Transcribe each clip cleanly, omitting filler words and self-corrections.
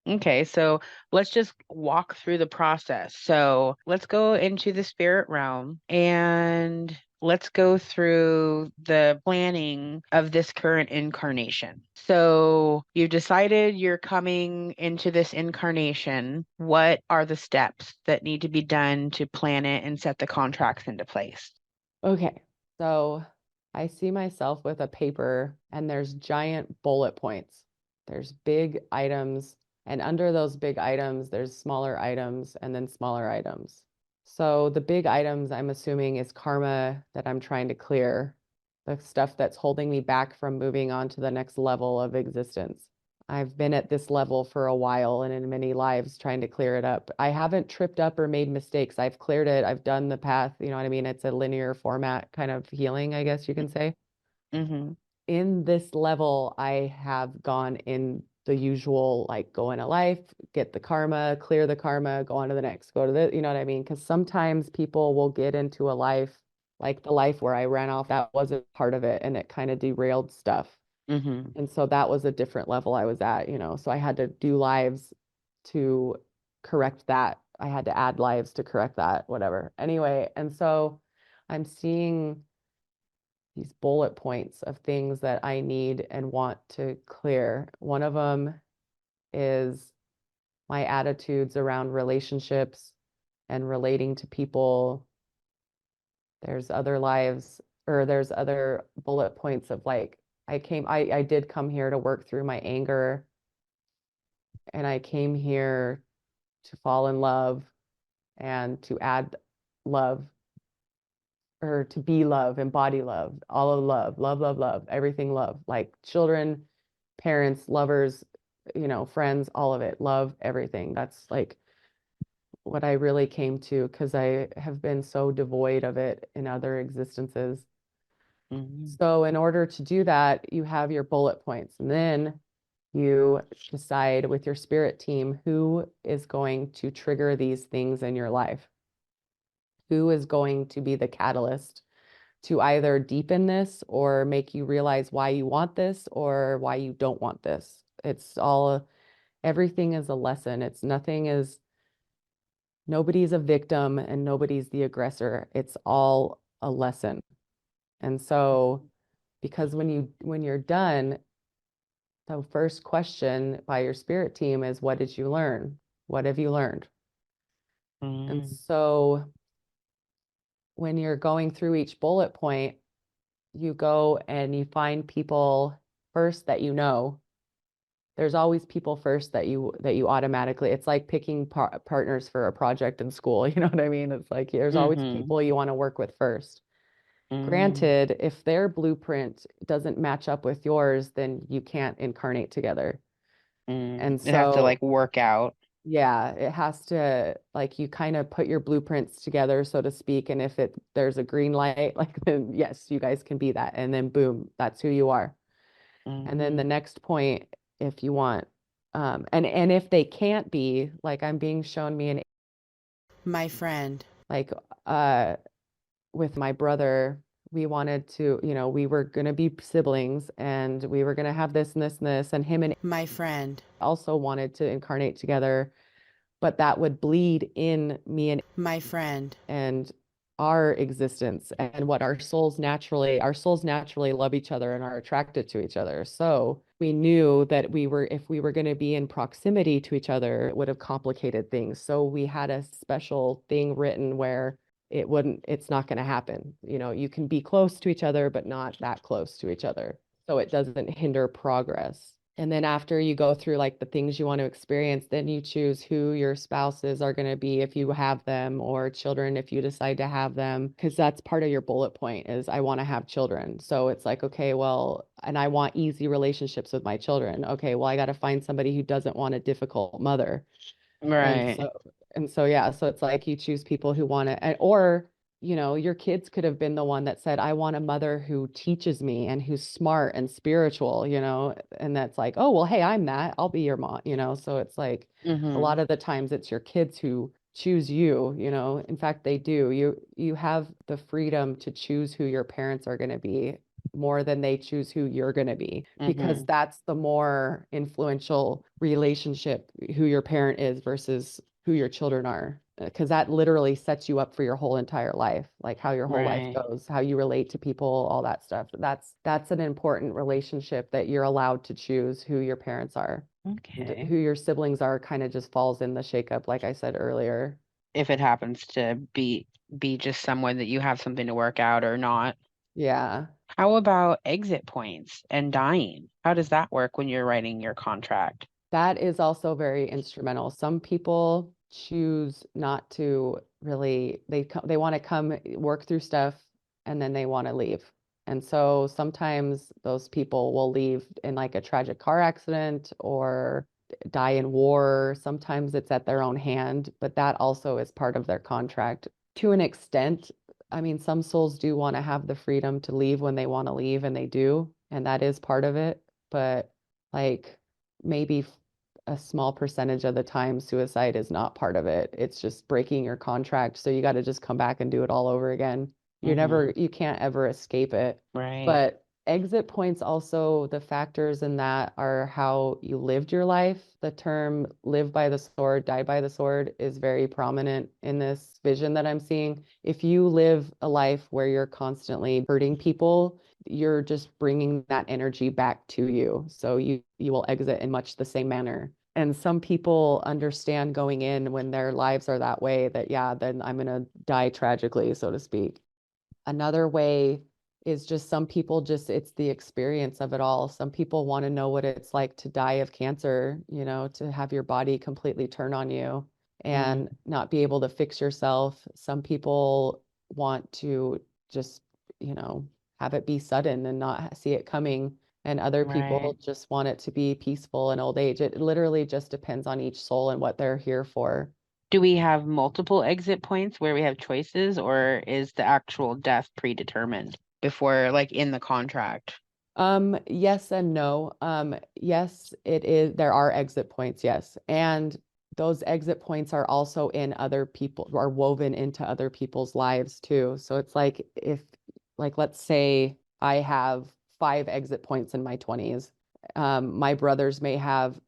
Okay, so let's just walk through the process. So let's go into the spirit realm and let's go through the planning of this current incarnation. So you decided you're coming into this incarnation. What are the steps that need to be done to plan it and set the contracts into place? Okay, so I see myself with a paper and there's giant bullet points. There's big items, and under those big items, there's smaller items and then smaller items. So the big items, I'm assuming, is karma that I'm trying to clear, the stuff that's holding me back from moving on to the next level of existence. I've been at this level for a while and in many lives trying to clear it up. I haven't tripped up or made mistakes. I've cleared it. I've done the path. You know what I mean? It's a linear format kind of healing, I guess you can say. Mm-hmm. In this level, I have gone in the usual, like go into life, get the karma, clear the karma, go on to the next, go to the, you know what I mean? Because sometimes people will get into a life like the life where I ran off, that wasn't part of it and it kind of derailed stuff. Mm-hmm. And so that was a different level I was at, you know. So I had to do lives to correct that. I had to add lives to correct that, whatever. Anyway, and so I'm seeing these bullet points of things that I need and want to clear. One of them is my attitudes around relationships and relating to people. There's other lives, or there's other bullet points of like, I did come here to work through my anger, and I came here to fall in love and to add love, or to be love, embody love, all of love, love, love, love, everything love, like children, parents, lovers, you know, friends, all of it, love everything. That's like what I really came to because I have been so devoid of it in other existences. Mm-hmm. So, in order to do that, you have your bullet points, and then you decide with your spirit team who is going to trigger these things in your life, who is going to be the catalyst to either deepen this or make you realize why you want this or why you don't want this. It's all, everything is a lesson. It's nothing is, nobody's a victim and nobody's the aggressor. It's all a lesson. And so, because when you're done, the first question by your spirit team is, what did you learn? What have you learned? And Mm-hmm. so when you're going through each bullet point, you go and you find people first that you know. There's always people first that you automatically, it's like picking partners for a project in school. You know what I mean? It's like there's always Mm-hmm. people you want to work with first. Mm-hmm. Granted, if their blueprint doesn't match up with yours, then you can't incarnate together. And It has to so like work out. yeah, it has to, like, you kind of put your blueprints together, so to speak. And if it there's a green light, like, then yes, you guys can be that. And then boom, that's who you are. And then the Mm-hmm. next point, if you want, and if they can't be, like I'm being shown me an My friend. like uh with my brother, we wanted to, you know, we were gonna be siblings and we were gonna have this and this and this, and him and My friend. also wanted to incarnate together, but that would bleed in me My friend. and our existence and what our souls naturally love each other and are attracted to each other. So we knew that if we were going to be in proximity to each other, it would have complicated things. So we had a special thing written where it's not going to happen. You know, you can be close to each other, but not that close to each other. So it doesn't hinder progress. And then after you go through like the things you want to experience, then you choose who your spouses are going to be if you have them, or children if you decide to have them, because that's part of your bullet point is I want to have children. So it's like, okay, well, and I want easy relationships with my children. Okay, well, I got to find somebody who doesn't want a difficult mother. And Right. so, and so, yeah, so it's like you choose people who want to, or, you know, your kids could have been the one that said, I want a mother who teaches me and who's smart and spiritual, you know, and that's like, oh, well, hey, I'm that. I'll be your mom, you know. So it's like a Mm-hmm. lot of the times it's your kids who choose you, you know. In fact, they do. You have the freedom to choose who your parents are going to be. more than they choose who you're going to be, because Mm-hmm. that's the more influential relationship, who your parent is versus who your children are. Because that literally sets you up for your whole entire life, like how your whole life Right. goes, how you relate to people, all that stuff. That's an important relationship, that you're allowed to choose who your parents are. And Okay. who your siblings are kind of just falls in the shakeup, like I said earlier. If it happens to be just someone that you have something to work out or not. Yeah. How about exit points and dying? How does that work when you're writing your contract? That is also very instrumental. Some people choose not to really, they want to come work through stuff and then they want to leave. And so sometimes those people will leave in like a tragic car accident or die in war. Sometimes it's at their own hand, but that also is part of their contract to an extent. I mean, some souls do want to have the freedom to leave when they want to leave, and they do, and that is part of it. But like maybe a small percentage of the time, suicide is not part of it. It's just breaking your contract. So you got to just come back and do it all over again. Mm-hmm. You can't ever escape it. Right. But exit points, also the factors in that are how you lived your life. The term live by the sword, die by the sword is very prominent in this vision that I'm seeing. If you live a life where you're constantly hurting people, you're just bringing that energy back to you. So you will exit in much the same manner. And some people understand going in when their lives are that way, that yeah, then I'm going to die tragically, so to speak. Another way is just some people just, it's the experience of it all. Some people want to know what it's like to die of cancer, to have your body completely turn on you and Mm, not be able to fix yourself. Some people want to just, you know, have it be sudden and not see it coming. And other right. people just want it to be peaceful in old age. It literally just depends on each soul and what they're here for. Do we have multiple exit points where we have choices, or is the actual death predetermined before, like in the contract? Yes and no. Yes, it is. There are exit points, yes. And those exit points are also in other people, are woven into other people's lives too. So it's like if, like, let's say I have 5 exit points in my 20s. My brothers may have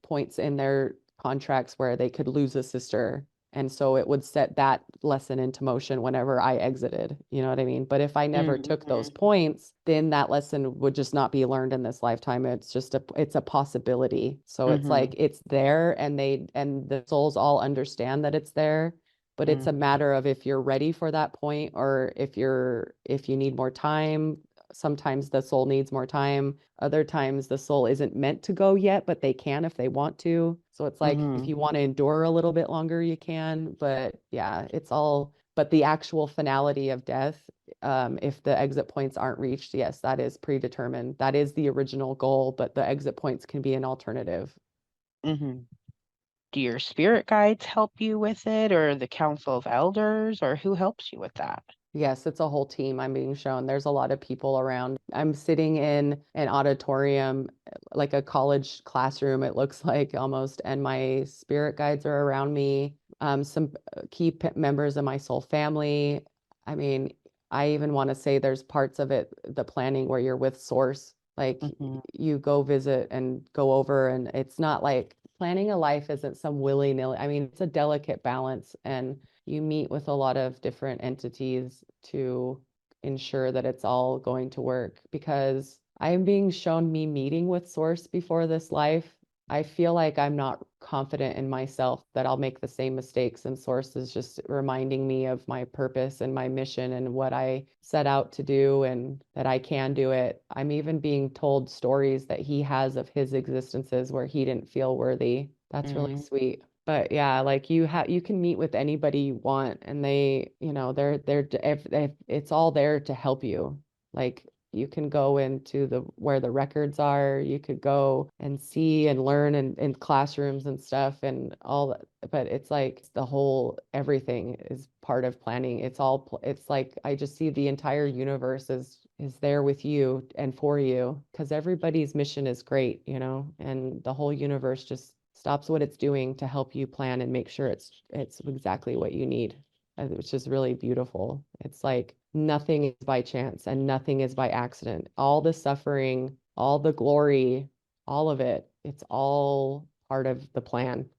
points in their contracts where they could lose a sister. And so it would set that lesson into motion whenever I exited. You know what I mean? But if I never took those Mm-hmm. points, then that lesson would just not be learned in this lifetime. It's a possibility. So it's Mm-hmm. like it's there, and the souls all understand that it's there. But it's Mm, a matter of if you're ready for that point, or if you need more time. Sometimes the soul needs more time. Other times the soul isn't meant to go yet, but they can if they want to. So it's like if mm-hmm. you want to endure a little bit longer, you can. But yeah, but the actual finality of death, if the exit points aren't reached, yes, that is predetermined. That is the original goal, but the exit points can be an alternative. Mm-hmm. Do your spirit guides help you with it, or the council of elders, or who helps you with that? Yes, it's a whole team I'm being shown. There's a lot of people around. I'm sitting in an auditorium, like a college classroom, it looks like almost, and my spirit guides are around me. Some key members of my soul family. I mean, I even want to say there's parts of it, the planning where you're with Source, like Mm-hmm. you go visit and go over, and it's not like planning a life isn't some willy-nilly. I mean, it's a delicate balance, and you meet with a lot of different entities to ensure that it's all going to work, because I'm being shown me meeting with Source before this life. I feel like I'm not confident in myself that I'll make the same mistakes, and Source is just reminding me of my purpose and my mission and what I set out to do, and that I can do it. I'm even being told stories that he has of his existences where he didn't feel worthy. That's really Mm-hmm. sweet. But yeah, like you can meet with anybody you want, and if it's all there to help you. Like you can go into the where the records are, you could go and see and learn in classrooms and stuff and all that. But it's like the whole everything is part of planning. It's like I just see the entire universe is there with you and for you, because everybody's mission is great, and the whole universe just stops what it's doing to help you plan and make sure it's exactly what you need. which is really beautiful. It's like nothing is by chance and nothing is by accident. All the suffering, all the glory, all of it, it's all part of the plan.